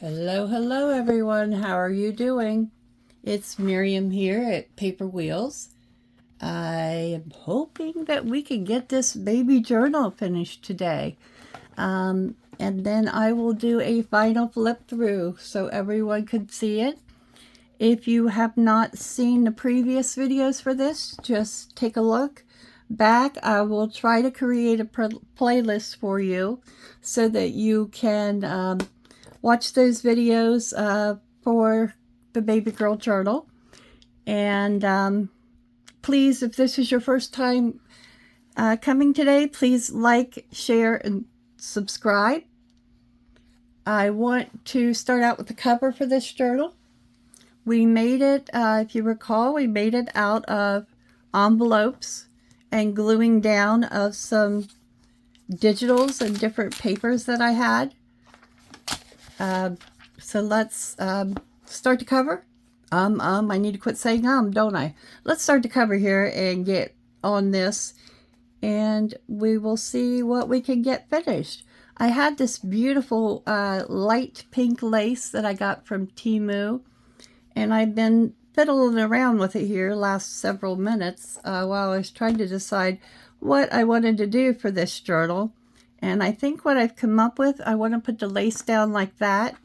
Hello, hello everyone. How are you doing? It's Miriam here at Paper Wheels. I am hoping that we can get this baby journal finished today. And then I will do a final flip through so everyone can see it. If you have not seen the previous videos for this, just take a look back. I will try to create a playlist for you so that you can watch those videos for the Baby Girl Journal. And please, if this is your first time coming today, please like, share, and subscribe. I want to start out with the cover for this journal. We made it, if you recall, we made it out of envelopes and gluing down of some digitals and different papers that I had. So let's start the cover. I need to quit saying don't I? Let's start the cover here and get on this, and we will see what we can get finished. I had this beautiful light pink lace that I got from Temu, and I've been fiddling around with it here last several minutes while I was trying to decide what I wanted to do for this journal. And I think what I've come up with, I want to put the lace down like that.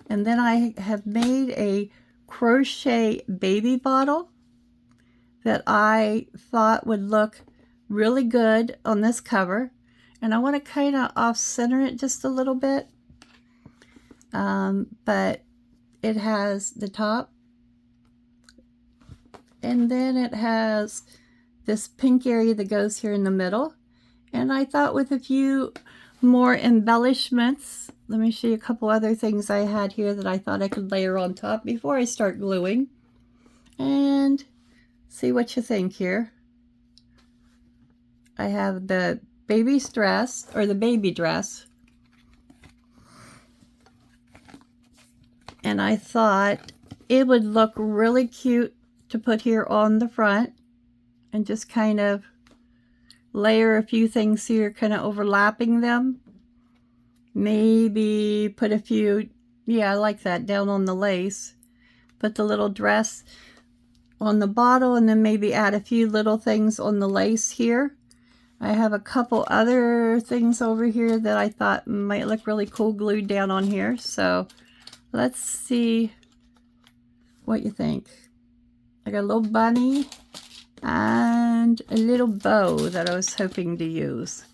And then I have made a crochet baby bottle that I thought would look really good on this cover. And I want to kind of off-center it just a little bit. But it has the top. And then it has this pink area that goes here in the middle. And I thought with a few more embellishments, let me show you a couple other things I had here that I thought I could layer on top before I start gluing. And see what you think here. I have the baby's dress, or the baby dress. And I thought it would look really cute to put here on the front and just kind of layer a few things here, kind of overlapping them. Maybe put a few, yeah, I like that, down on the lace. Put the little dress on the bottle, and then maybe add a few little things on the lace here. I have a couple other things over here that I thought might look really cool glued down on here. So let's see what you think. I got a little bunny and a little bow that I was hoping to use.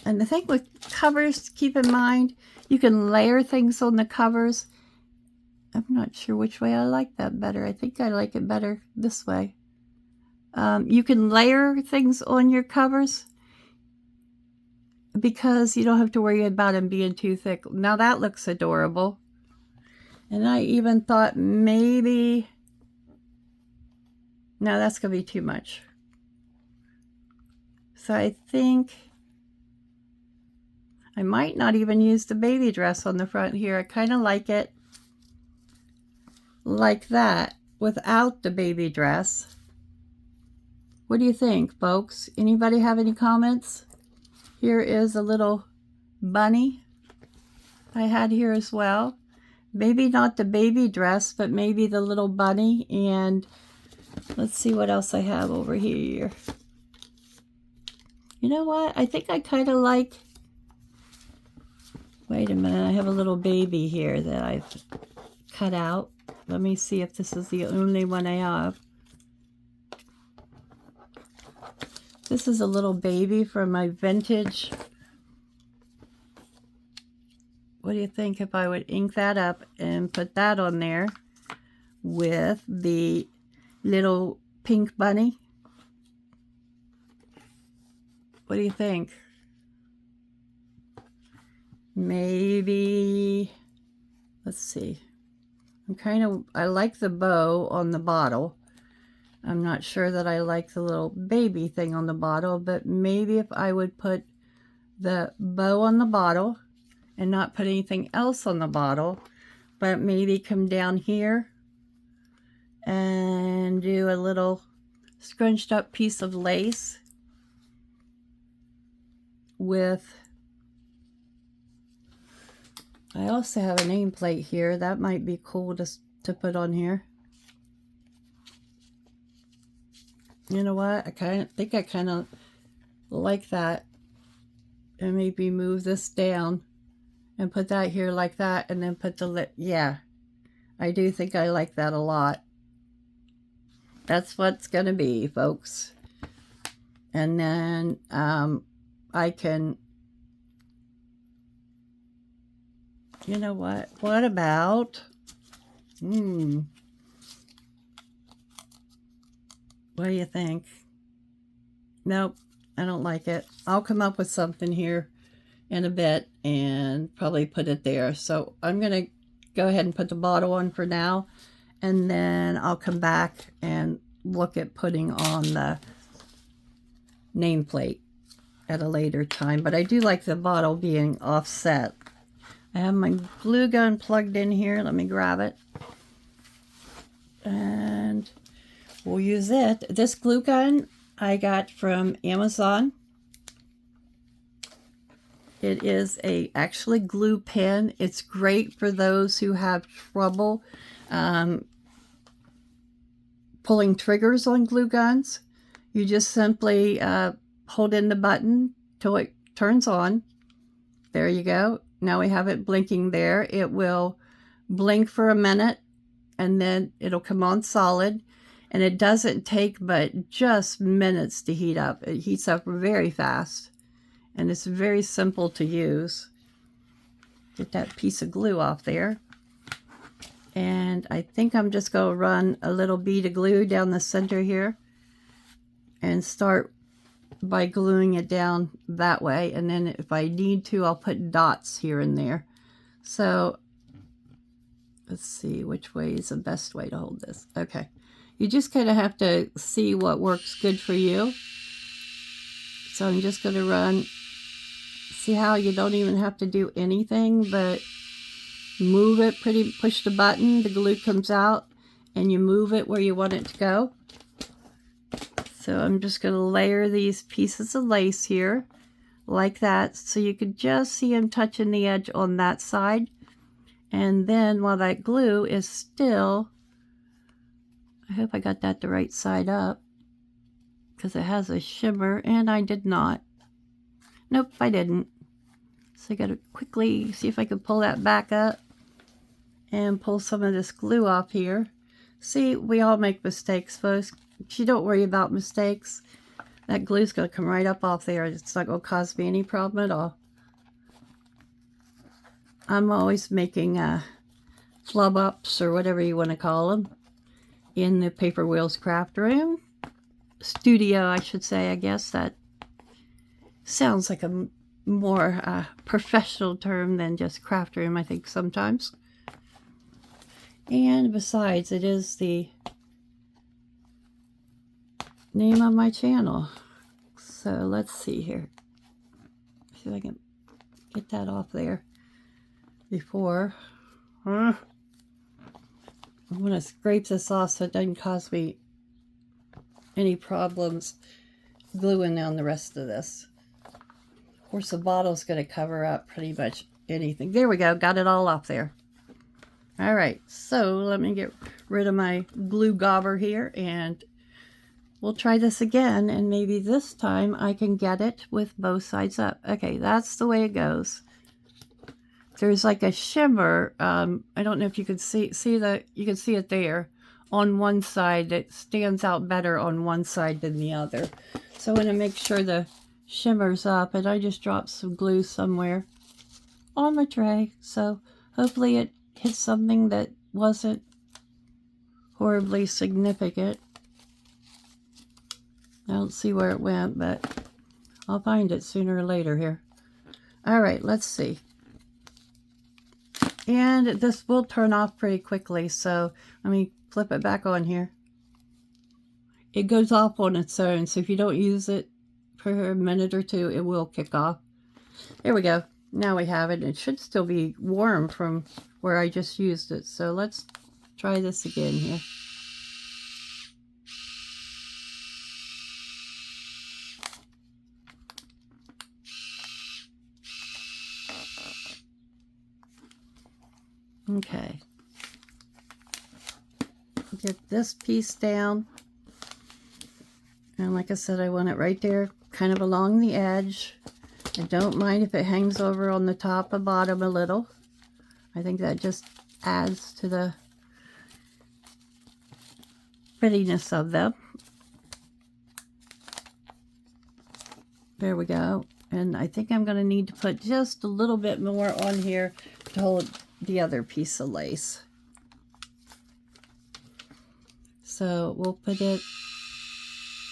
And the thing with covers, keep in mind, you can layer things on the covers. I'm not sure which way I like that better. I think I like it better this way. You can layer things on your covers because you don't have to worry about them being too thick. Now that looks adorable. And I even thought maybe, no, that's going to be too much. So I think I might not even use the baby dress on the front here. I kind of like it like that without the baby dress. What do you think, folks? Anybody have any comments? Here is a little bunny I had here as well. Maybe not the baby dress, but maybe the little bunny. And let's see what else I have over here. You know what? I think I kind of like, wait a minute, I have a little baby here that I've cut out. Let me see if this is the only one I have. This is a little baby from my vintage. What do you think if I would ink that up and put that on there with the little pink bunny? What do you think? Maybe, let's see. I like the bow on the bottle. I'm not sure that I like the little baby thing on the bottle, but maybe if I would put the bow on the bottle and not put anything else on the bottle, but maybe come down here and do a little scrunched up piece of lace with I also have a nameplate here. That might be cool to put on here. You know what? I think I kind of like that. And maybe move this down and put that here like that, and then put the lip. Yeah, I do think I like that a lot. That's what's gonna be, folks. And then I can, you know what? What about, what do you think? Nope, I don't like it. I'll come up with something here in a bit and probably put it there. So I'm gonna go ahead and put the bottle on for now, and then I'll come back and look at putting on the nameplate at a later time. But I do like the bottle being offset. I have my glue gun plugged in here. Let me grab it. And we'll use it. This glue gun I got from Amazon. It is actually glue pen. It's great for those who have trouble pulling triggers on glue guns. You just simply hold in the button till it turns on. There you go. Now we have it blinking there. It will blink for a minute and then it'll come on solid. And it doesn't take but just minutes to heat up. It heats up very fast. And it's very simple to use. Get that piece of glue off there. And I think I'm just going to run a little bead of glue down the center here. And start by gluing it down that way. And then if I need to, I'll put dots here and there. So let's see which way is the best way to hold this. Okay. You just kind of have to see what works good for you. So I'm just going to run. See how you don't even have to do anything but move it push the button, the glue comes out, and you move it where you want it to go. So I'm just going to layer these pieces of lace here like that, so you could just see them touching the edge on that side. And then while that glue is still, I hope I got that the right side up, because it has a shimmer, and I did not. Nope, I didn't. So I got to quickly see if I can pull that back up and pull some of this glue off here. See, we all make mistakes, folks. You don't worry about mistakes. That glue's going to come right up off there. It's not going to cause me any problem at all. I'm always making flub ups, or whatever you want to call them, in the Paper Wheels craft room. Studio, I should say. I guess that sounds like a more professional term than just craft room, I think, sometimes. And besides, it is the name of my channel. So let's see here. See if I can get that off there before. I'm going to scrape this off so it doesn't cause me any problems gluing down the rest of this. Of course, the bottle's going to cover up pretty much anything. There we go. Got it all off there. All right. So let me get rid of my glue gobber here, and we'll try this again. And maybe this time I can get it with both sides up. Okay, that's the way it goes. There's like a shimmer. I don't know if you could see you can see it there on one side. It stands out better on one side than the other. So I want to make sure the shimmer's up, and I just dropped some glue somewhere on the tray. So hopefully it hit something that wasn't horribly significant. I don't see where it went, but I'll find it sooner or later here. All right, let's see. And this will turn off pretty quickly, so let me flip it back on here. It goes off on its own, so if you don't use it for a minute or two, it will kick off. There we go. Now we have it. It should still be warm from where I just used it. So let's try this again here. Okay. Get this piece down. And like I said, I want it right there, kind of along the edge. I don't mind if it hangs over on the top and bottom a little. I think that just adds to the prettiness of them. There we go. And I think I'm going to need to put just a little bit more on here to hold the other piece of lace. So we'll put it,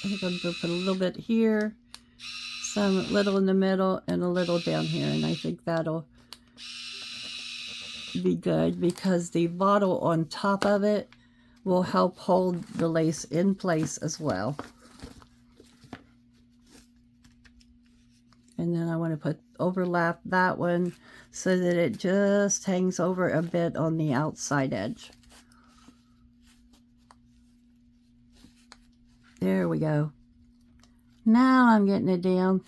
I think I'm going to put a little bit here, some little in the middle, and a little down here. And I think that'll be good because the bottle on top of it will help hold the lace in place as well. And then I want to overlap that one so that it just hangs over a bit on the outside edge. There we go. Now I'm getting it down.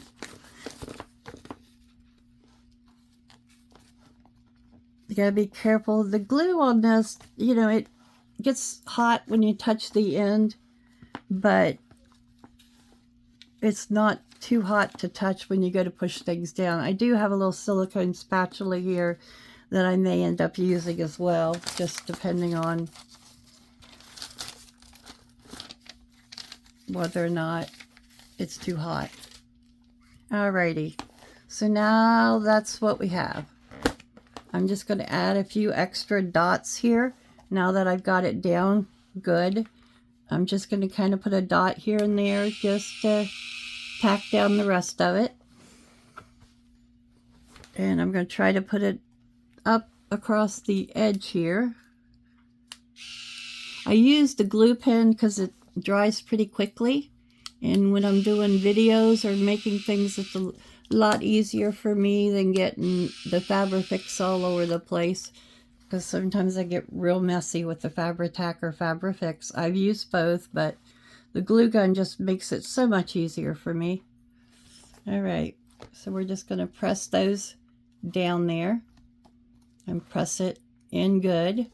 You gotta be careful. The glue on this, you know, it gets hot when you touch the end, but it's not too hot to touch when you go to push things down. I do have a little silicone spatula here that I may end up using as well, just depending on whether or not it's too hot. Alrighty, so now that's what we have. I'm just going to add a few extra dots here now that I've got it down good. I'm just going to kind of put a dot here and there just to tack down the rest of it. And I'm going to try to put it up across the edge here. I use the glue pen because it dries pretty quickly. And when I'm doing videos or making things, it's a lot easier for me than getting the Fabri-Fix all over the place. Because sometimes I get real messy with the Fabri-Tac or Fabri-Fix. I've used both, but the glue gun just makes it so much easier for me. Alright, so we're just going to press those down there and press it in good.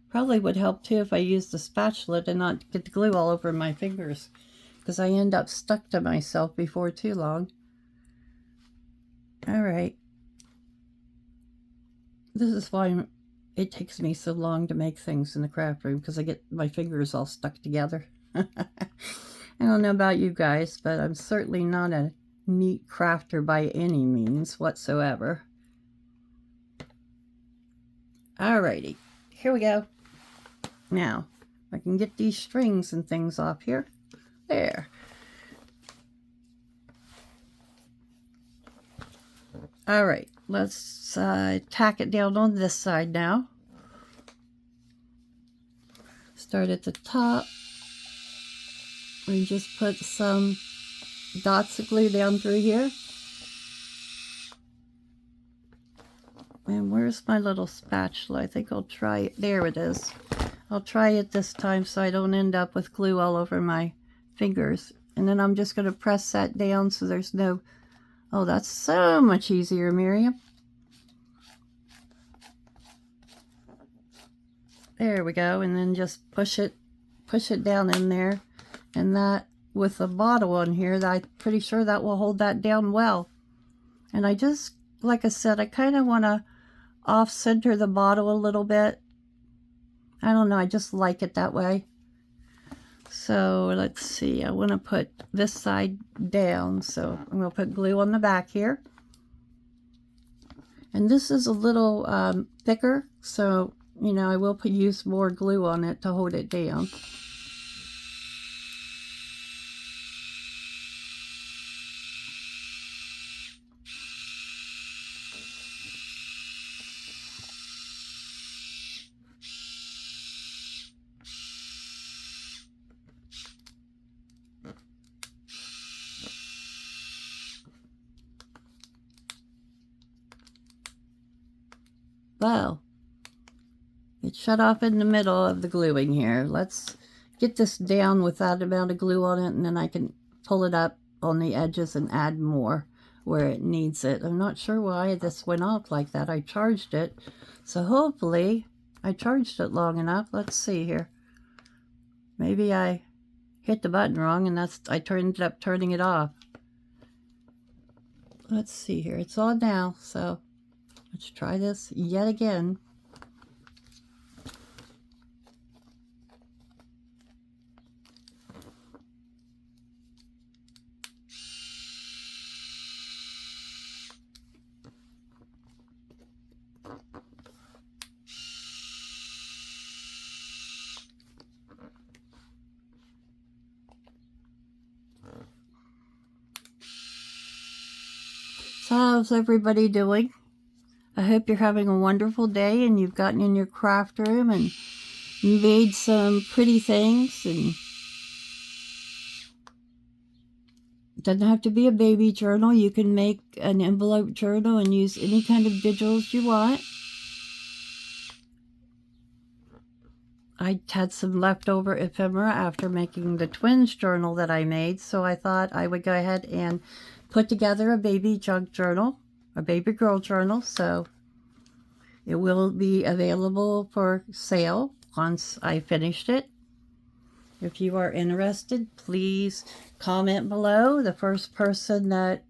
Probably would help too if I used the spatula to not get the glue all over my fingers, because I end up stuck to myself before too long. Alright. This is why it takes me so long to make things in the craft room, because I get my fingers all stuck together. I don't know about you guys, but I'm certainly not a neat crafter by any means whatsoever. Alrighty, here we go. Now, I can get these strings and things off here. There. Alright, let's tack it down on this side now. Start at the top. We just put some dots of glue down through here. And where's my little spatula? I think I'll try it. There it is. I'll try it this time so I don't end up with glue all over my fingers. And then I'm just going to press that down so there's no... Oh, that's so much easier, Miriam. There we go. And then just push it down in there. And that, with the bottle on here, I'm pretty sure that will hold that down well. And I just, like I said, I kind of want to off-center the bottle a little bit. I don't know, I just like it that way. So let's see, I want to put this side down, so I'm going to put glue on the back here. And this is a little thicker, so, you know, I will use more glue on it to hold it down. Well, it shut off in the middle of the gluing here. Let's get this down with that amount of glue on it, and then I can pull it up on the edges and add more where it needs it. I'm not sure why this went off like that. I charged it, so hopefully I charged it long enough. Let's see here. Maybe I hit the button wrong and I ended up turning it off. Let's see here. It's on now, so let's try this yet again. So how's everybody doing? I hope you're having a wonderful day and you've gotten in your craft room and made some pretty things. And it doesn't have to be a baby journal. You can make an envelope journal and use any kind of digitals you want. I had some leftover ephemera after making the twins journal that I made, so I thought I would go ahead and put together a baby junk journal, a baby girl journal, so it will be available for sale once I finished it. If you are interested, please comment below. The first person that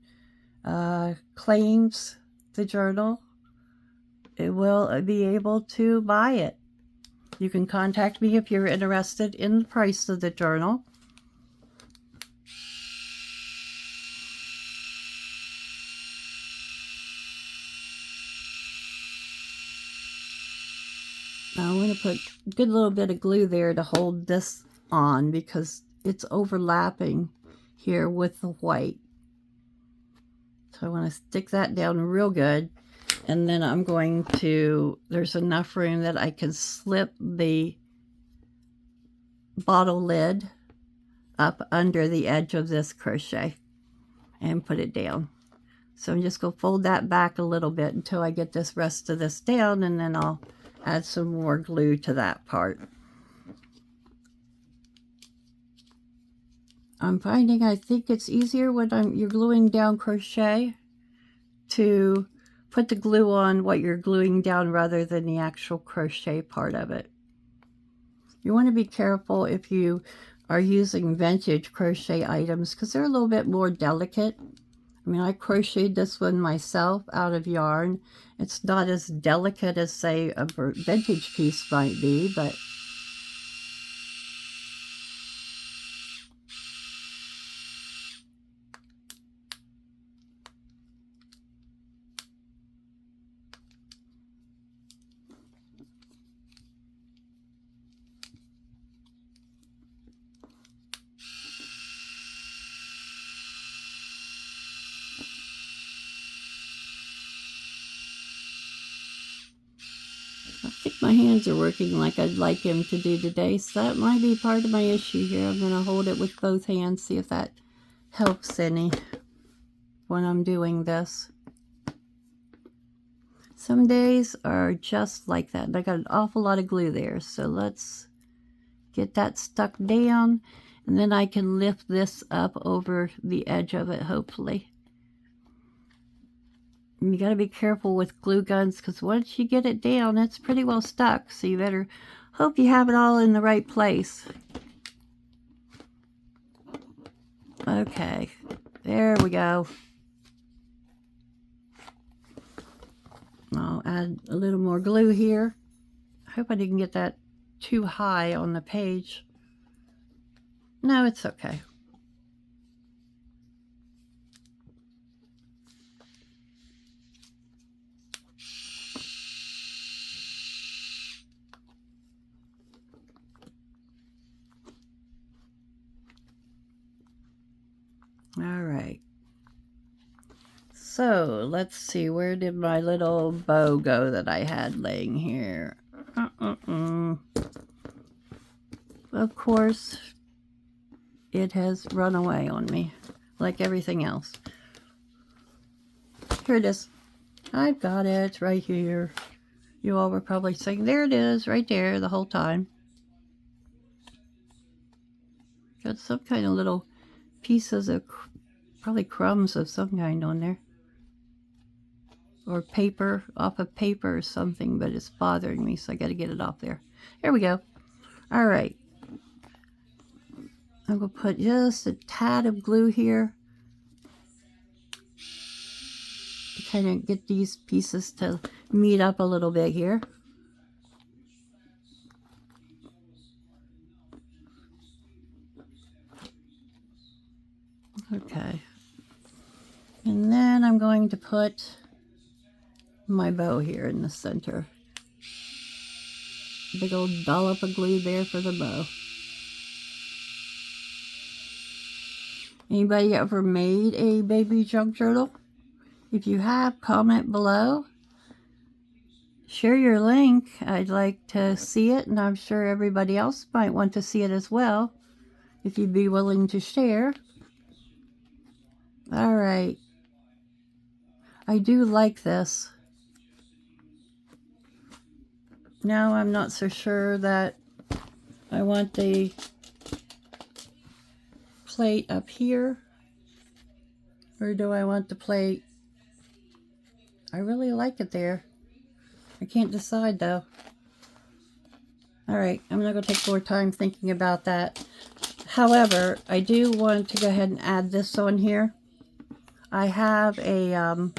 claims the journal, it will be able to buy it. You can contact me if you're interested in the price of the journal. Now I'm going to put a good little bit of glue there to hold this on because it's overlapping here with the white. So I want to stick that down real good. And then I'm going to, there's enough room that I can slip the bottle lid up under the edge of this crochet and put it down. So I'm just going to fold that back a little bit until I get this rest of this down, and then I'll add some more glue to that part. I'm finding I think it's easier when you're gluing down crochet to put the glue on what you're gluing down rather than the actual crochet part of it. You want to be careful if you are using vintage crochet items because they're a little bit more delicate. I mean, I crocheted this one myself out of yarn. It's not as delicate as, say, a vintage piece might be, but I think my hands are working like I'd like him to do today, so that might be part of my issue here. I'm going to hold it with both hands, see if that helps any when I'm doing this. Some days are just like that, and I got an awful lot of glue there, so let's get that stuck down, and then I can lift this up over the edge of it, hopefully. You got to be careful with glue guns because once you get it down, it's pretty well stuck. So you better hope you have it all in the right place. Okay, there we go. I'll add a little more glue here. I hope I didn't get that too high on the page. No, it's okay. All right. So let's see, where did my little bow go that I had laying here? Of course, it has run away on me, like everything else. Here it is. I've got it right here. You all were probably saying, there it is, right there, the whole time. Got some kind of little pieces of, probably crumbs of some kind on there. or paper, off of paper or something, but it's bothering me, so I got to get it off there. There we go. All right. I'm going to put just a tad of glue here to kind of get these pieces to meet up a little bit here. Okay. And then I'm going to put my bow here in the center. Big old dollop of glue there for the bow. Anybody ever made a baby junk journal? If you have, comment below. Share your link. I'd like to see it, and I'm sure everybody else might want to see it as well, if you'd be willing to share. All right. I do like this. Now I'm not so sure that I want the plate up here, or do I want the plate? I really like it there. I can't decide though. All right, I'm not going to take more time thinking about that. However, I do want to go ahead and add this on here. I have a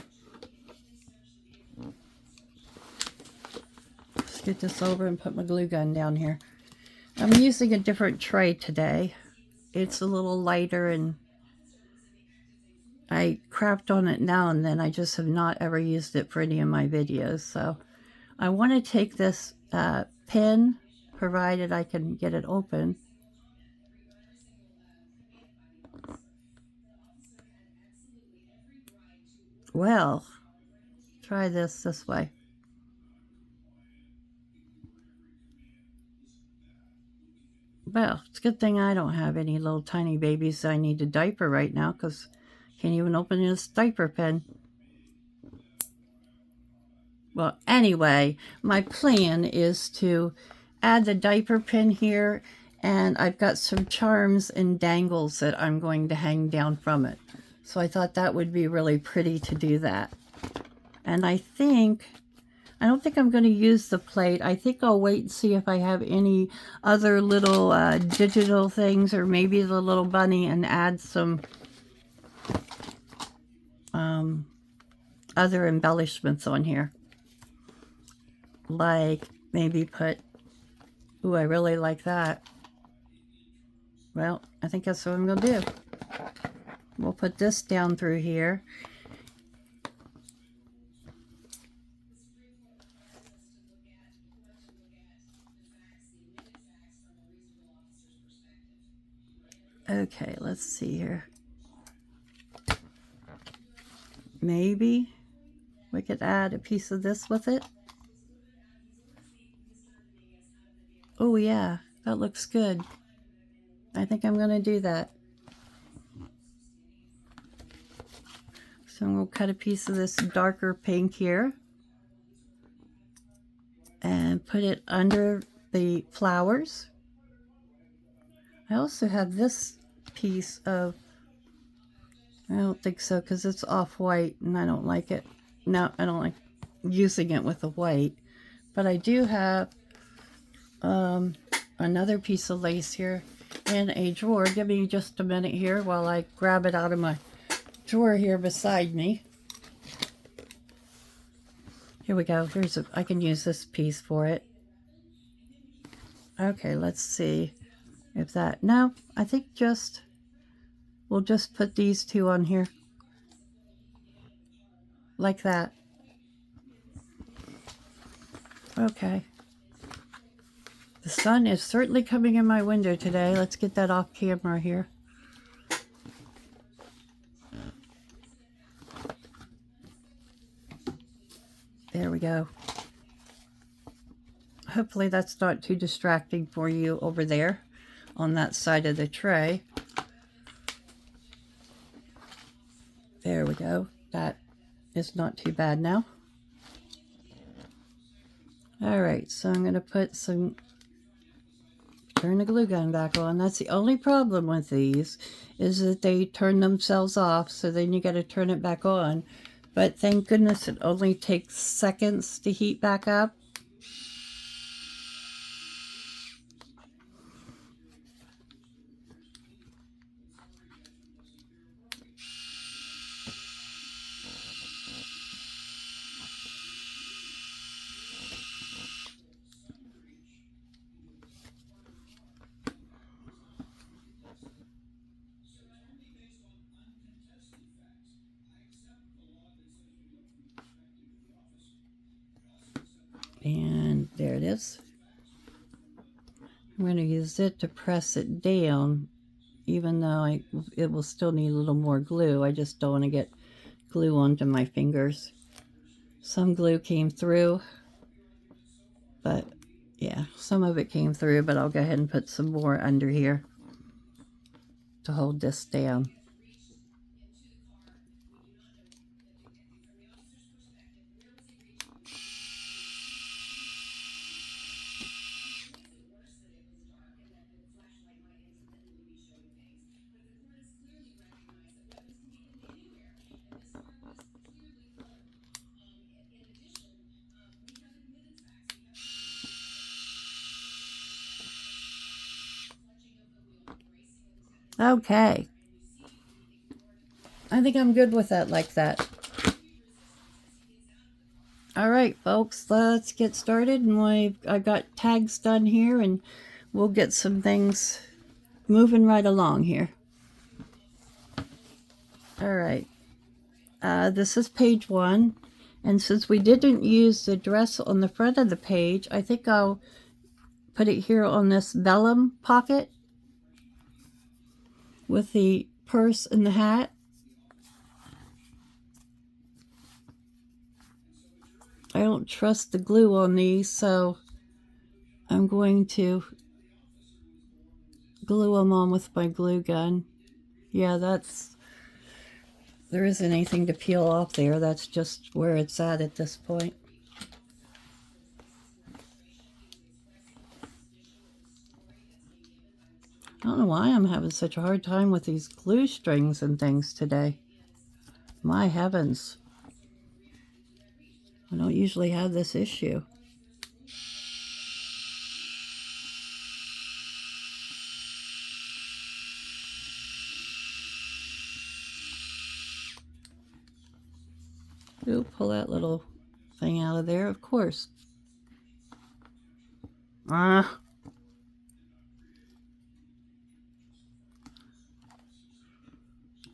let's get this over and put my glue gun down here. I'm using a different tray today. It's a little lighter, and I crapped on it now and then. I just have not ever used it for any of my videos. So I want to take this pin, provided I can get it open. Well, try this way. Well, it's a good thing I don't have any little tiny babies I need to diaper right now, because I can't even open this diaper pin. Well, anyway, my plan is to add the diaper pin here, and I've got some charms and dangles that I'm going to hang down from it. So I thought that would be really pretty to do that. And I don't think I'm going to use the plate. I think I'll wait and see if I have any other little digital things, or maybe the little bunny, and add some other embellishments on here. Like maybe put, ooh, I really like that. Well, I think that's what I'm going to do. We'll put this down through here. Okay, let's see here. Maybe we could add a piece of this with it. Oh yeah, that looks good. I think I'm going to do that. So I'm going to cut a piece of this darker pink here and put it under the flowers. I also have this piece of, I don't think so, because it's off-white and I don't like it. No, I don't like using it with the white. But I do have another piece of lace here in a drawer. Give me just a minute here while I grab it out of my drawer here beside me. Here we go. I can use this piece for it. Okay, let's see if that, no, I think we'll just put these two on here. Like that. Okay. The sun is certainly coming in my window today. Let's get that off camera here. There we go. Hopefully that's not too distracting for you over there on that side of the tray. There we go. That is not too bad now. All right, so I'm going to put turn the glue gun back on. That's the only problem with these, is that they turn themselves off, so then you got to turn it back on. but thank goodness it only takes seconds to heat back up. And there it is. I'm going to use it to press it down, even though it will still need a little more glue. I just don't want to get glue onto my fingers. Some glue came through, but yeah, some of it came through, but I'll go ahead and put some more under here to hold this down. Okay. I think I'm good with that like that. All right, folks, let's get started. And I got tags done here, and we'll get some things moving right along here. All right. This is page 1. And since we didn't use the dress on the front of the page, I think I'll put it here on this vellum pocket with the purse and the hat. I don't trust the glue on these, so I'm going to glue them on with my glue gun. Yeah, there isn't anything to peel off there. That's just where it's at this point. I don't know why I'm having such a hard time with these glue strings and things today. My heavens. I don't usually have this issue. Ooh, pull that little thing out of there, of course.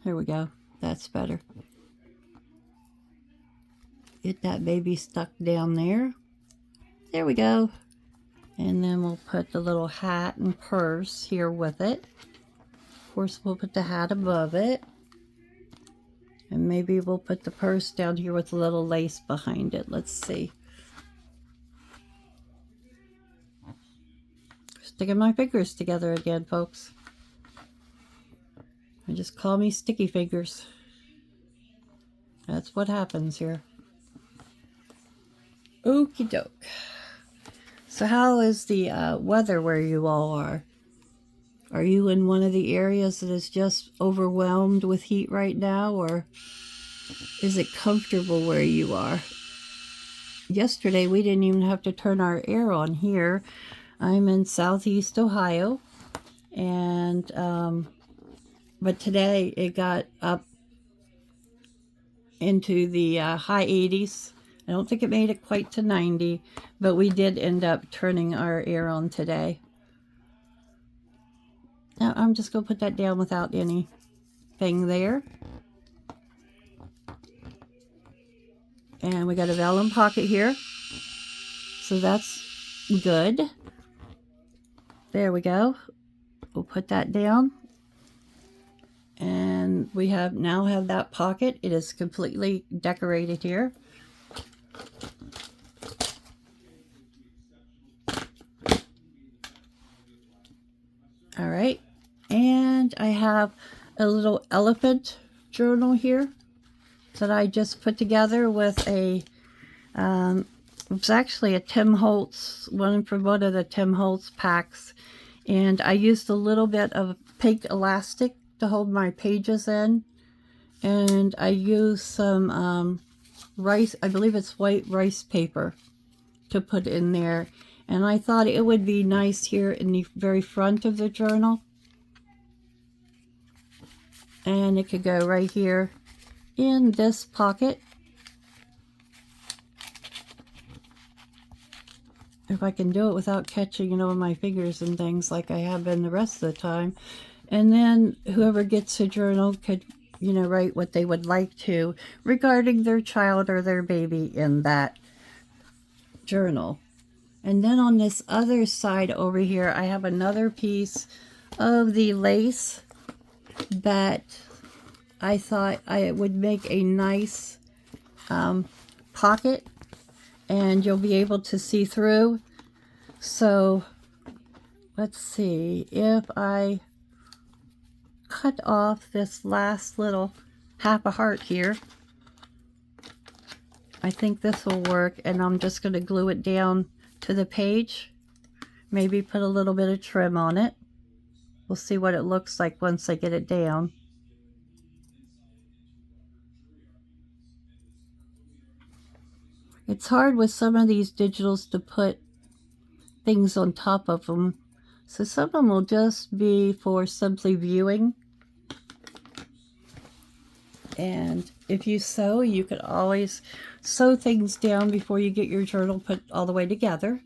Here we go. That's better. Get that baby stuck down there. There we go. And then we'll put the little hat and purse here with it. Of course, we'll put the hat above it. And maybe we'll put the purse down here with a little lace behind it. Let's see. Sticking my fingers together again, folks. And just call me sticky fingers. That's what happens here. Okie doke. So how is the weather where you all are? Are you in one of the areas that is just overwhelmed with heat right now, or is it comfortable where you are? Yesterday we didn't even have to turn our air on here. I'm in Southeast Ohio, and but today it got up into the high 80s. I don't think it made it quite to 90, but we did end up turning our air on today. Now I'm just going to put that down without anything there. And we got a vellum pocket here, so that's good. There we go. We'll put that down. And we now have that pocket. It is completely decorated here. All right. And I have a little elephant journal here that I just put together with it was actually a Tim Holtz, one from one of the Tim Holtz packs. And I used a little bit of pink elastic to hold my pages in. And I used some rice, I believe it's white rice paper to put in there. And I thought it would be nice here in the very front of the journal. And it could go right here in this pocket. If I can do it without catching, my fingers and things like I have been the rest of the time. And then whoever gets a journal could, write what they would like to regarding their child or their baby in that journal. And then on this other side over here, I have another piece of the lace that I thought I would make a nice pocket, and you'll be able to see through. So let's see if I cut off this last little half a heart here. I think this will work, and I'm just going to glue it down to the page. Maybe put a little bit of trim on it. We'll see what it looks like once I get it down. It's hard with some of these digitals to put things on top of them. So some of them will just be for simply viewing. And if you sew, you could always sew things down before you get your journal put all the way together.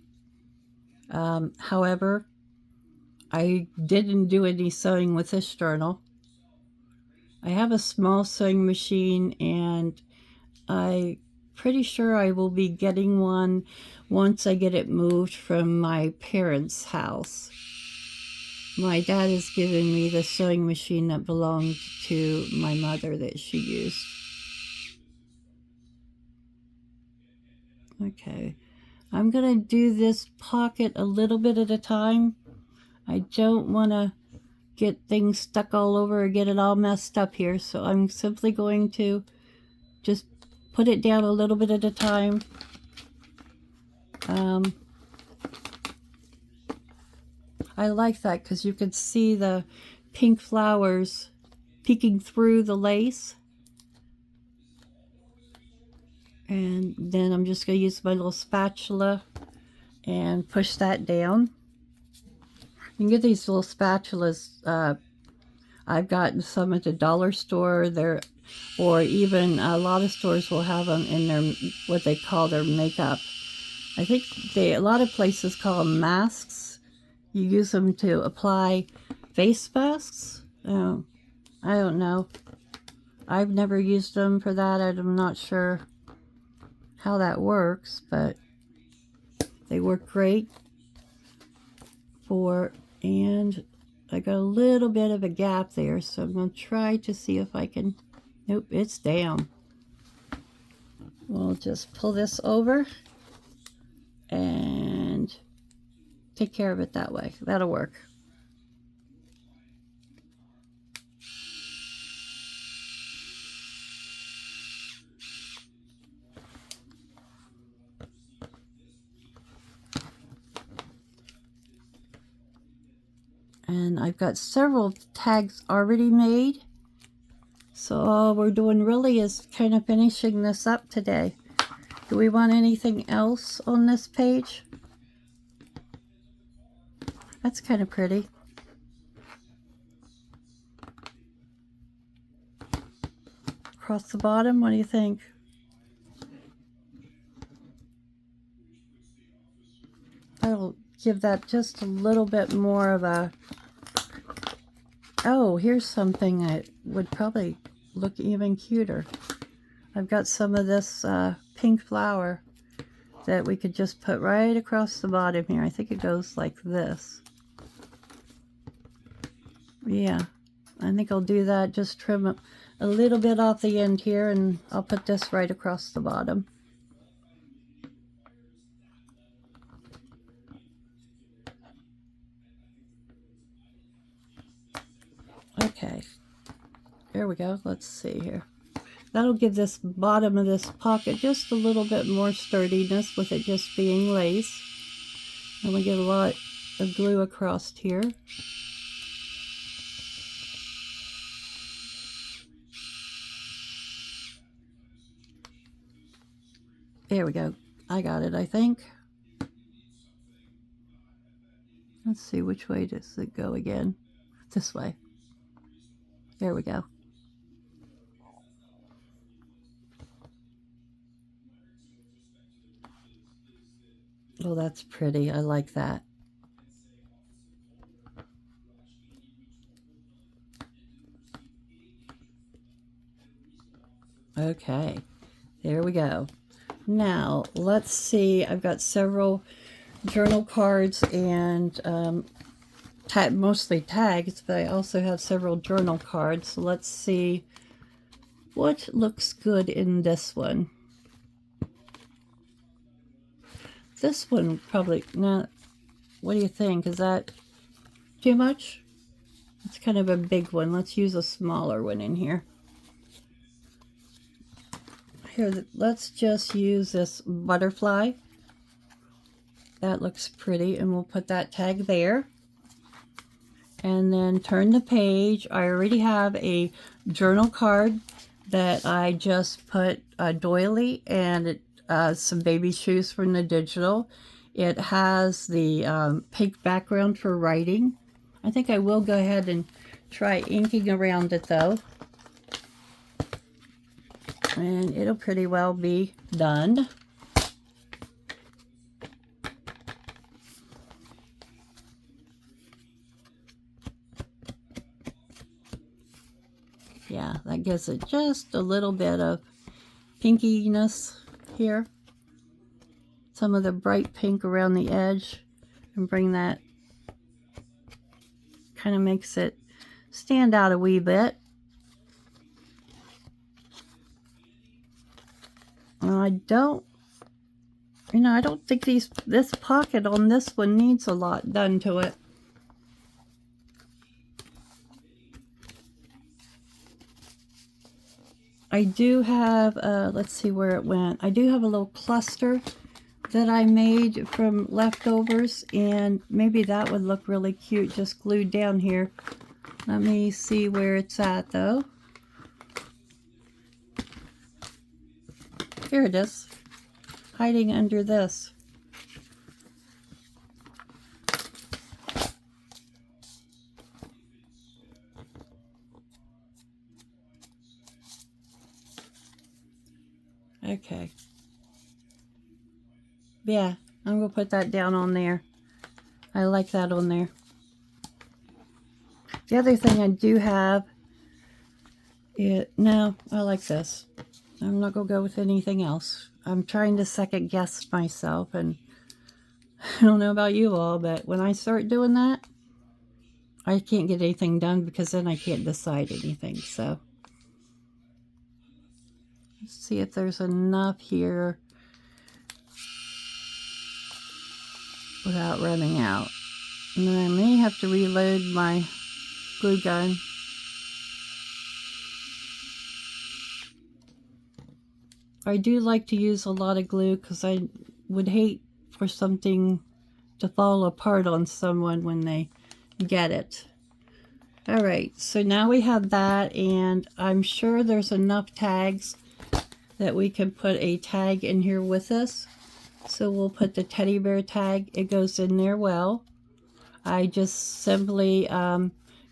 However, I didn't do any sewing with this journal. I have a small sewing machine, and I'm pretty sure I will be getting one once I get it moved from my parents' house. My dad has given me the sewing machine that belonged to my mother that she used. Okay, I'm going to do this pocket a little bit at a time. I don't want to get things stuck all over or get it all messed up here, so I'm simply going to just put it down a little bit at a time. I like that because you can see the pink flowers peeking through the lace. And then I'm just going to use my little spatula and push that down. You can get these little spatulas. I've gotten some at the dollar store there, or even a lot of stores will have them in their, what they call their makeup. I think a lot of places call them masks. You use them to apply face masks. I don't know. I've never used them for that. I'm not sure how that works, but they work great for, and I got a little bit of a gap there, so I'm going to try to see if I can, nope, it's down. We'll just pull this over and take care of it that way. That'll work. And I've got several tags already made. So all we're doing really is kind of finishing this up today. Do we want anything else on this page? That's kind of pretty. Across the bottom, what do you think? That'll give that just a little bit more of a... Oh, here's something that would probably look even cuter. I've got some of this pink flower that we could just put right across the bottom here. I think it goes like this. Yeah, I think I'll do that. Just trim a little bit off the end here, and I'll put this right across the bottom. Okay, there we go. Let's see here. That'll give this bottom of this pocket just a little bit more sturdiness with it just being lace. And we get a lot of glue across here. There we go. I got it, I think. Let's see, which way does it go again? This way. There we go. Oh, that's pretty. I like that. Okay, there we go. Now, let's see. I've got several journal cards and mostly tags, but I also have several journal cards. So let's see what looks good in this one. This one probably not. What do you think? Is that too much? It's kind of a big one. Let's use a smaller one in here. Here, let's just use this butterfly. That looks pretty, and we'll put that tag there. And then turn the page. I already have a journal card that I just put a doily and some baby shoes from the digital. It has the pink background for writing. I think I will go ahead and try inking around it though. And it'll pretty well be done. Yeah, that gives it just a little bit of pinkiness here. Some of the bright pink around the edge, and bring that, kind of makes it stand out a wee bit. I don't think this pocket on this one needs a lot done to it. I do have, let's see where it went. I do have a little cluster that I made from leftovers, and maybe that would look really cute just glued down here. Let me see where it's at though. Here it is, hiding under this. Okay. Yeah, I'm going to put that down on there. I like that on there. The other thing I do have, no, I like this. I'm not going to go with anything else. I'm trying to second guess myself, and I don't know about you all, but when I start doing that, I can't get anything done because then I can't decide anything. So let's see if there's enough here without running out. And then I may have to reload my glue gun. I do like to use a lot of glue because I would hate for something to fall apart on someone when they get it. Alright, so now we have that, and I'm sure there's enough tags that we can put a tag in here with us. So we'll put the teddy bear tag. It goes in there well. I just simply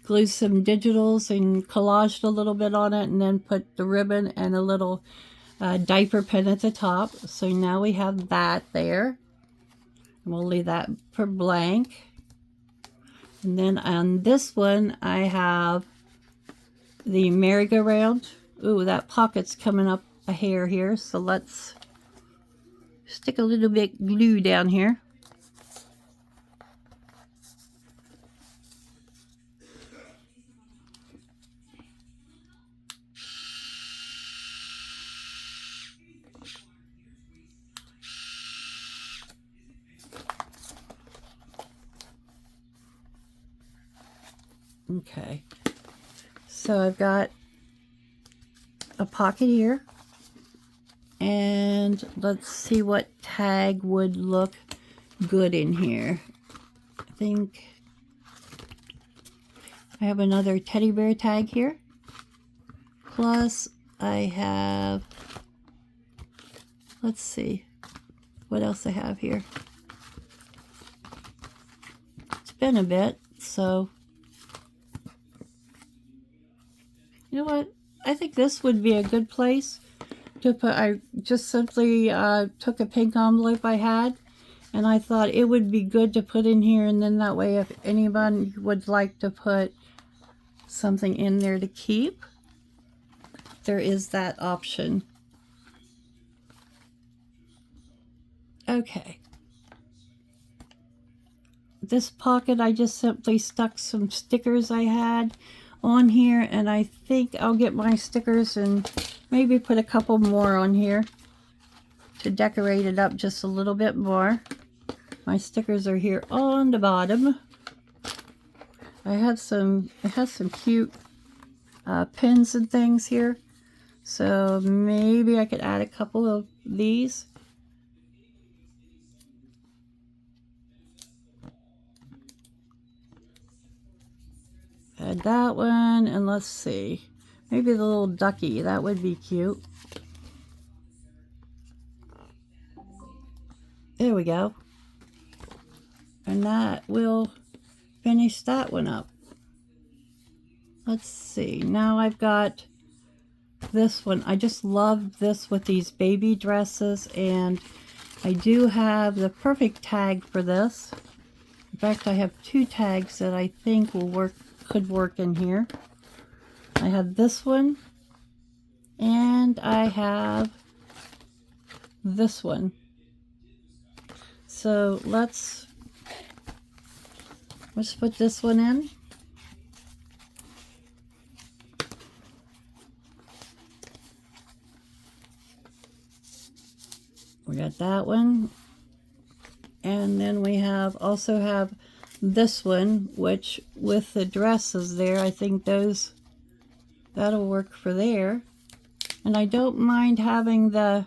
glued some digitals and collaged a little bit on it, and then put the ribbon and a little diaper pin at the top. So now we have that there. And we'll leave that for blank. And then on this one, I have the merry-go-round. Ooh, that pocket's coming up a hair here. So let's stick a little bit glue down here. Okay, so I've got a pocket here, and let's see what tag would look good in here. I think I have another teddy bear tag here, plus I have let's see what else I have here. It's been a bit, so you know what? I think this would be a good place to put. I just simply took a pink envelope I had, and I thought it would be good to put in here, and then that way if anyone would like to put something in there to keep, there is that option. Okay. This pocket, I just simply stuck some stickers I had on here, and I think I'll get my stickers and maybe put a couple more on here to decorate it up just a little bit more. My stickers are here on the bottom. It has some cute pins and things here, so maybe I could add a couple of these. Add that one, and let's see, maybe the little ducky, that would be cute. There we go. And that will finish that one up. Let's see, now I've got this one. I just love this with these baby dresses, and I do have the perfect tag for this. In fact, I have two tags that I think will work, could work in here. I have this one, and I have this one. So let's put this one in. We got that one, and then we also have this one, which with the dresses there, I think that'll work for there. And I don't mind having the,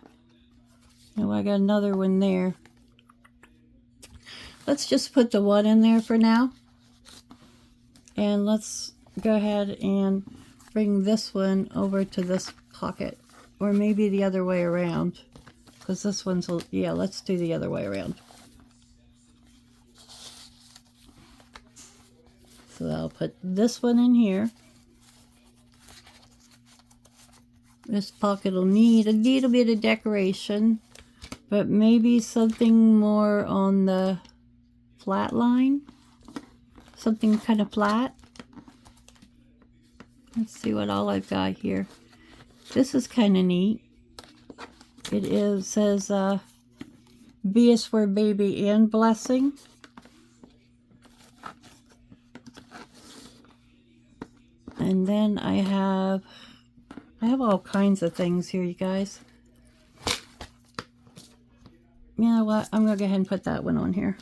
I got another one there. Let's just put the one in there for now, and let's go ahead and bring this one over to this pocket, or maybe the other way around, because this one's, yeah, let's do the other way around. So I'll put this one in here. This pocket will need a little bit of decoration, but maybe something more on the flat line. Something kind of flat. Let's see what all I've got here. This is kind of neat. It says, B is for baby and blessing. And then I have all kinds of things here, you guys. You know what? I'm going to go ahead and put that one on here.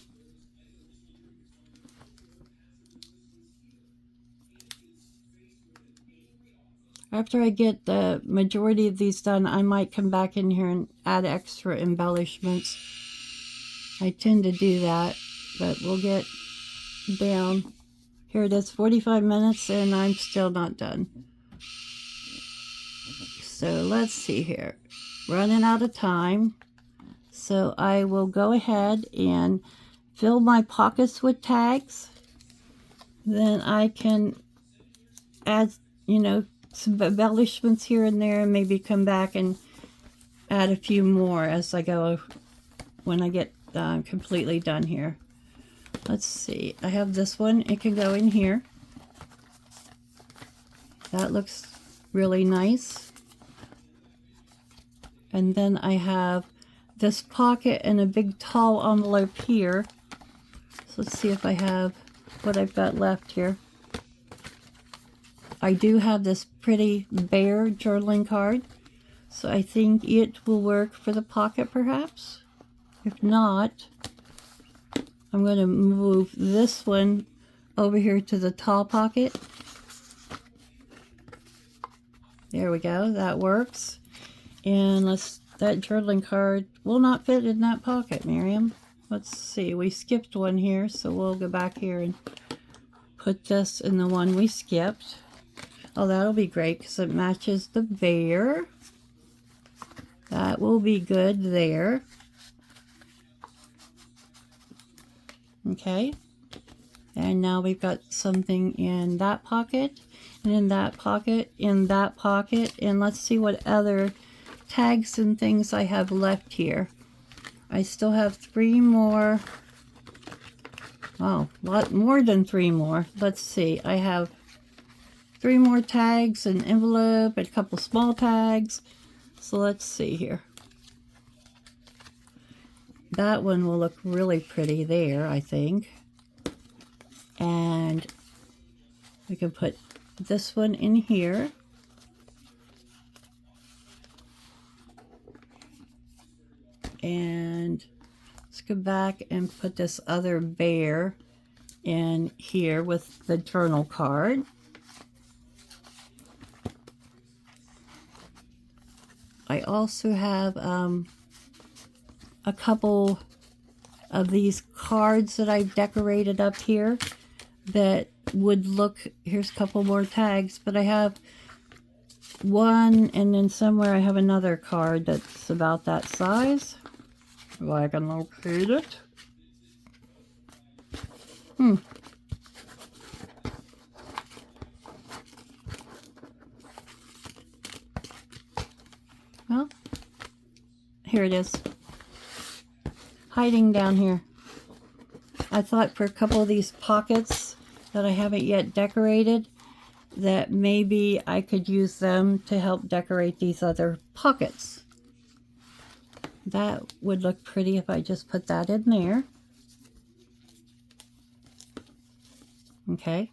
After I get the majority of these done, I might come back in here and add extra embellishments. I tend to do that, but we'll get down. Here it is, 45 minutes, and I'm still not done. So let's see here. Running out of time. So I will go ahead and fill my pockets with tags. Then I can add, some embellishments here and there, and maybe come back and add a few more as I go when I get completely done here. Let's see, I have this one. It can go in here. That looks really nice. And then I have this pocket and a big tall envelope here. So let's see if I have what I've got left here. I do have this pretty bear journaling card, so I think it will work for the pocket perhaps. If not, I'm going to move this one over here to the tall pocket. There we go, that works. And that journaling card will not fit in that pocket, Miriam. Let's see, we skipped one here, so we'll go back here and put this in the one we skipped. Oh, that'll be great because it matches the bear. That will be good there. Okay. And now we've got something in that pocket, and in that pocket, in that pocket, and let's see what other tags and things I have left here. I still have 3 more. Oh, a lot more than 3 more. Let's see. I have 3 more tags, an envelope, and a couple small tags. So let's see here. That one will look really pretty there, I think. And we can put this one in here. And let's go back and put this other bear in here with the journal card. I also have a couple of these cards that I've decorated up here that would look, here's a couple more tags, but I have one, and then somewhere I have another card that's about that size. If I can locate it. Well, here it is. Hiding down here. I thought for a couple of these pockets that I haven't yet decorated, that maybe I could use them to help decorate these other pockets. That would look pretty if I just put that in there. Okay.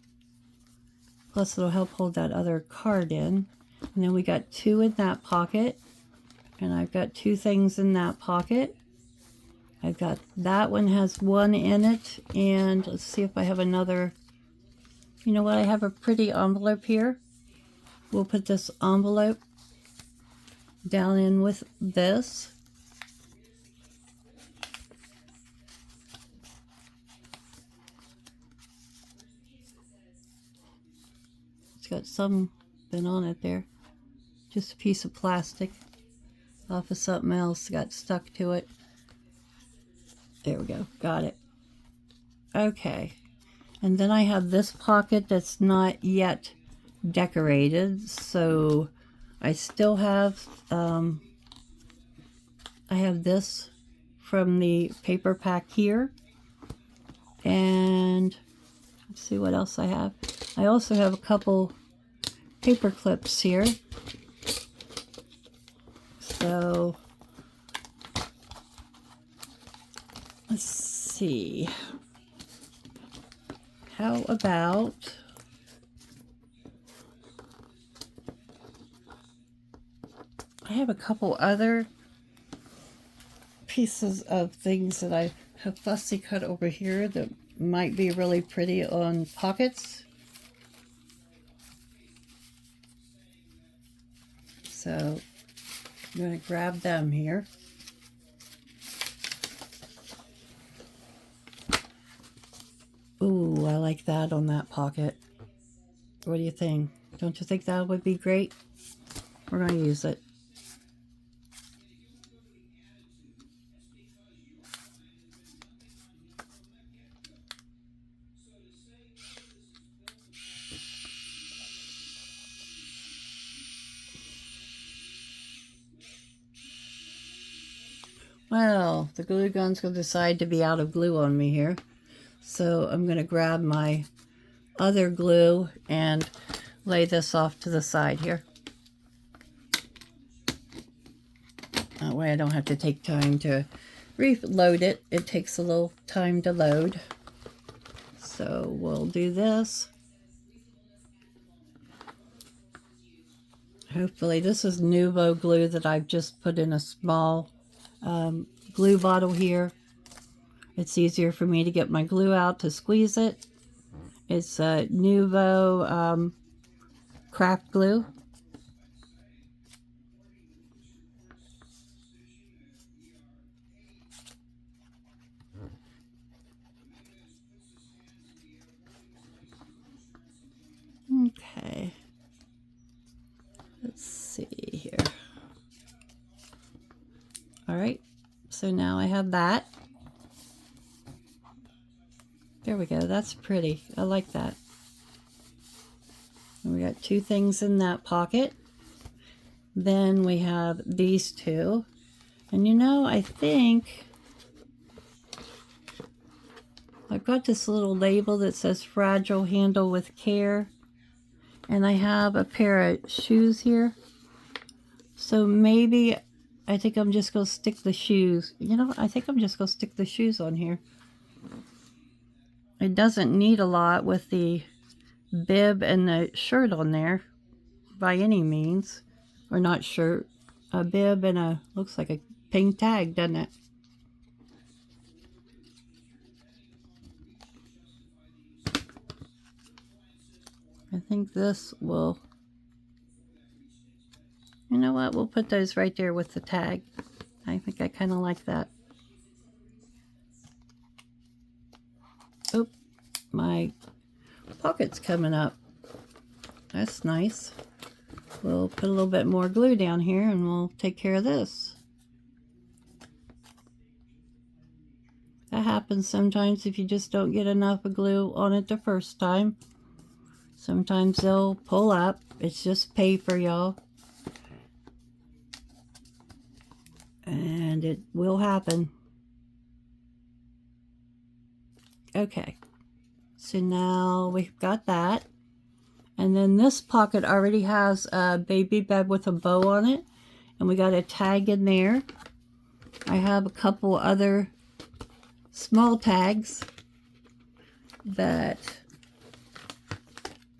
Plus it'll help hold that other card in. And then we got 2 in that pocket. And I've got 2 things in that pocket. I've got, that one has 1 in it. And let's see if I have another. You know what? I have a pretty envelope here. We'll put this envelope down in with this. It's got something on it there. Just a piece of plastic off of something else got stuck to it. There we go. Got it. Okay. And then I have this pocket that's not yet decorated, so I still have, I have this from the paper pack here. And let's see what else I have. I also have a couple paper clips here. So let's see. How about I have a couple other pieces of things that I have fussy cut over here that might be really pretty on pockets. So I'm going to grab them here. Ooh, I like that on that pocket. What do you think? Don't you think that would be great? We're going to use it. Well, the glue gun's going to decide to be out of glue on me here. So I'm going to grab my other glue and lay this off to the side here. That way I don't have to take time to reload it. It takes a little time to load. So we'll do this. Hopefully this is Nuvo glue that I've just put in a small glue bottle here. It's easier for me to get my glue out to squeeze it. It's Nuvo craft glue. Okay. Let's see here. All right, so now I have that. There we go, that's pretty. I like that. And we got 2 things in that pocket. Then we have these 2. And you know, I think I've got this little label that says fragile, handle with care. And I have a pair of shoes here. So maybe I think I'm just going to stick the shoes. You know, I think I'm just going to stick the shoes on here. It doesn't need a lot with the bib and the shirt on there by any means. Or not shirt. A bib and a, looks like a pink tag, doesn't it? I think this will, you know what, we'll put those right there with the tag. I think I kind of like that. Oop, my pocket's coming up. That's nice. We'll put a little bit more glue down here and we'll take care of this. That happens sometimes if you just don't get enough glue on it the first time. Sometimes they'll pull up. It's just paper, y'all. And it will happen. Okay. So now we've got that. And then this pocket already has a baby bed with a bow on it. And we got a tag in there. I have a couple other small tags that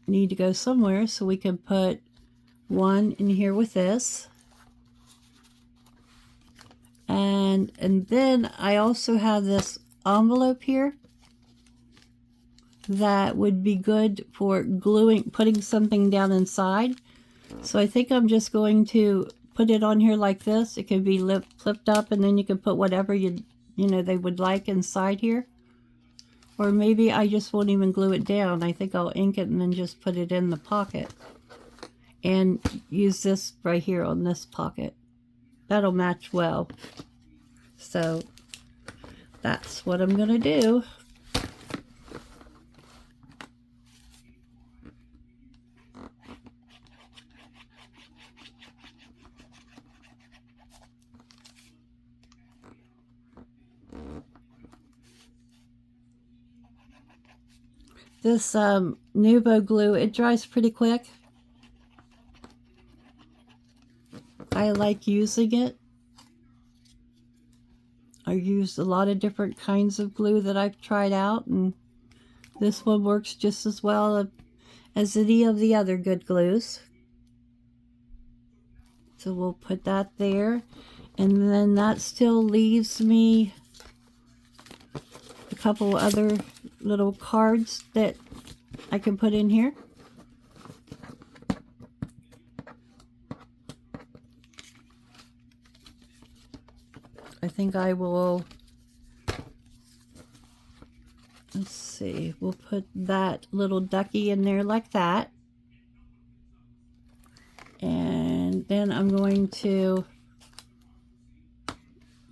need to go somewhere, so we can put one in here with this. And then I also have this envelope here that would be good for gluing, putting something down inside. So I think I'm just going to put it on here like this. It can be flipped up, and then you can put whatever you know they would like inside here. Or maybe I just won't even glue it down. I think I'll ink it and then just put it in the pocket. And use this right here on this pocket. That'll match well. So that's what I'm going to do. This Nuvo glue, it dries pretty quick. I like using it. I used a lot of different kinds of glue that I've tried out, and this one works just as well as any of the other good glues. So we'll put that there, and then that still leaves me a couple other little cards that I can put in here. I think I will, let's see, we'll put that little ducky in there like that. And then I'm going to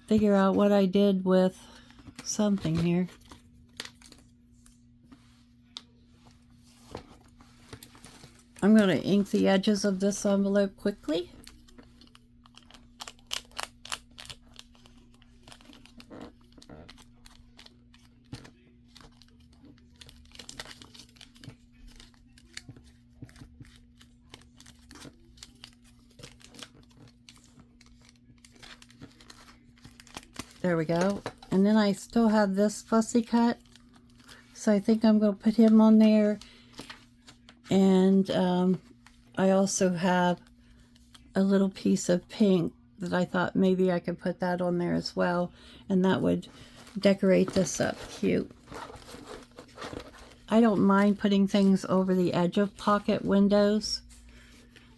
figure out what I did with something here. I'm going to ink the edges of this envelope quickly. There we go. And then I still have this fussy cut. So I think I'm going to put him on there. And I also have a little piece of pink that I thought maybe I could put that on there as well. And that would decorate this up cute. I don't mind putting things over the edge of pocket windows.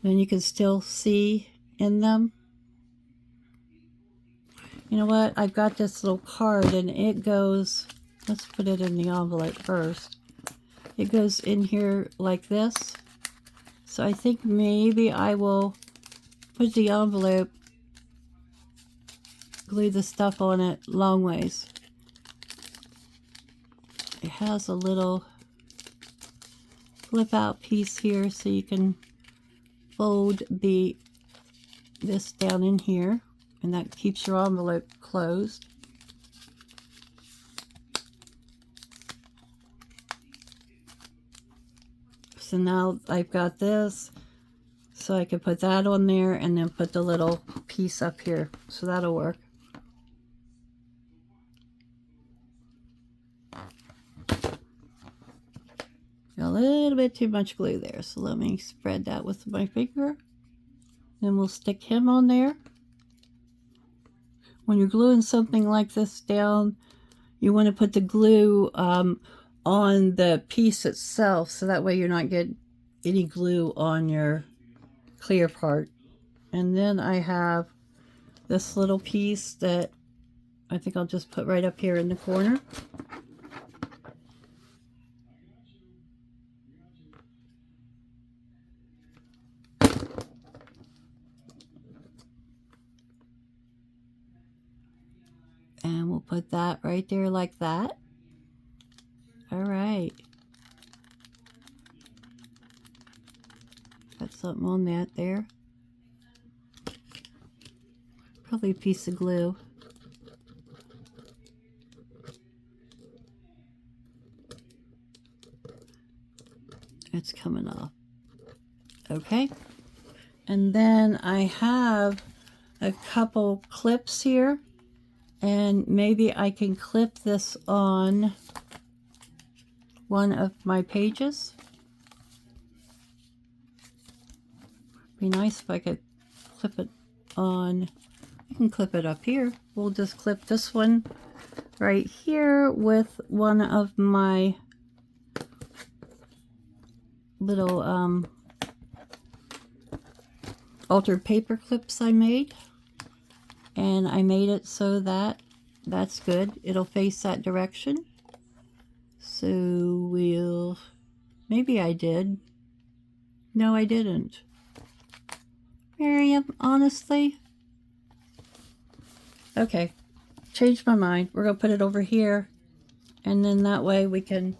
Then you can still see in them. You know what? I've got this little card and it goes, let's put it in the envelope first. It goes in here like this. So I think maybe I will put the envelope glue the stuff on it long ways. It has a little flip out piece here so you can fold this down in here, and that keeps your envelope closed. So now I've got this, so I can put that on there and then put the little piece up here. So that'll work. Got a little bit too much glue there, so let me spread that with my finger. Then we'll stick him on there. When you're gluing something like this down, you want to put the glue on the piece itself, so that way you're not getting any glue on your clear part. And then I have this little piece that I think I'll just put right up here in the corner. And we'll put that right there like that. All right. Got something on that there. Probably a piece of glue. It's coming off. Okay. And then I have a couple clips here. And maybe I can clip this on one of my pages. Be nice if I could clip it on. I can clip it up here. We'll just clip this one right here with one of my little altered paper clips I made. And I made it so that that's good. It'll face that direction. So we'll, maybe I did. No, I didn't. Miriam, honestly? Okay, changed my mind. We're gonna put it over here, and then that way we can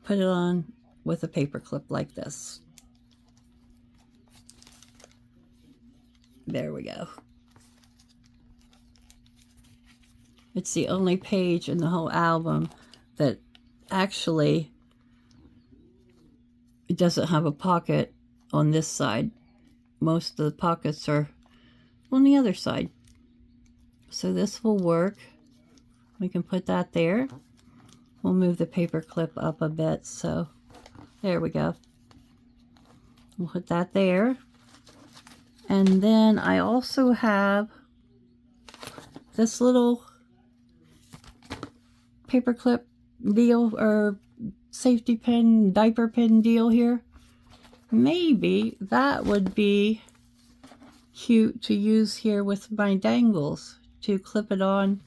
put it on with a paper clip like this. There we go. It's the only page in the whole album that actually it doesn't have a pocket on this side. Most of the pockets are on the other side. So this will work. We can put that there. We'll move the paper clip up a bit, so there we go. We'll put that there. And then I also have this little paper clip deal, or safety pin, diaper pin deal here. Maybe that would be cute to use here with my dangles to clip it on.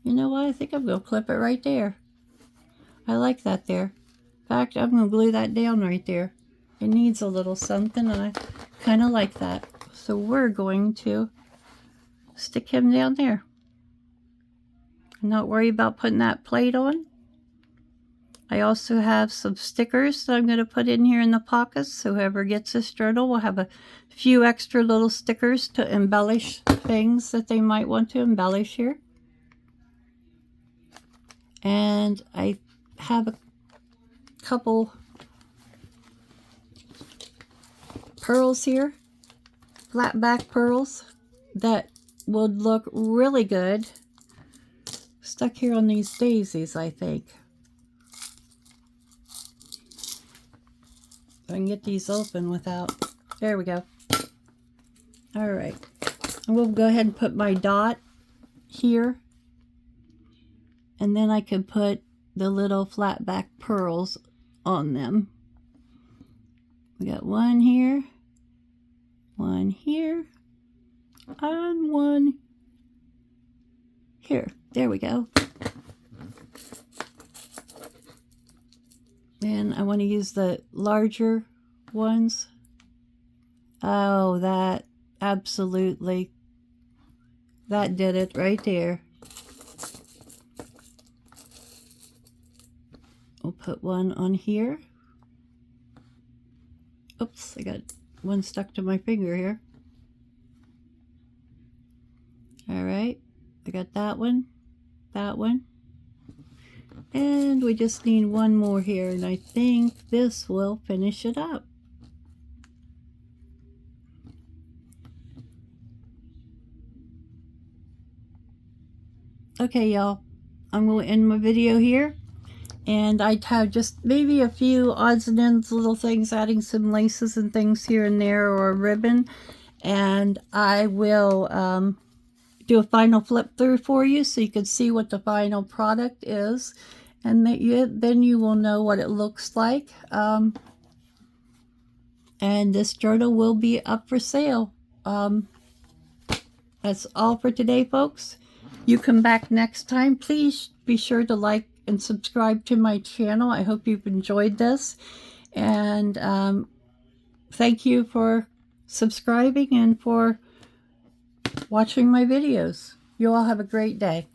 You know what? I think I'm going to clip it right there. I like that there. In fact, I'm going to glue that down right there. It needs a little something, and I kind of like that. So we're going to stick him down there. Not worry about putting that plate on. I also have some stickers that I'm going to put in here in the pockets, so whoever gets this journal will have a few extra little stickers to embellish things that they might want to embellish here. And I have a couple pearls here, flat back pearls, that would look really good stuck here on these daisies, I think. I can get these open without, there we go. All right, and we'll go ahead and put my dot here, and then I can put the little flat back pearls on them. We got one here, and one here. There we go. And I want to use the larger ones. Oh, that absolutely That did it right there. We'll put one on here. Oops, I got one stuck to my finger here. All right, I got that one, and we just need one more here, and I think this will finish it up. Okay, y'all, I'm going to end my video here. And I have just maybe a few odds and ends, little things, adding some laces and things here and there, or a ribbon. And I will do a final flip through for you so you can see what the final product is. And then you will know what it looks like. And this journal will be up for sale. That's all for today, folks. You come back next time. Please be sure to like and subscribe to my channel. I hope you've enjoyed this. And thank you for subscribing and for watching my videos. You all have a great day.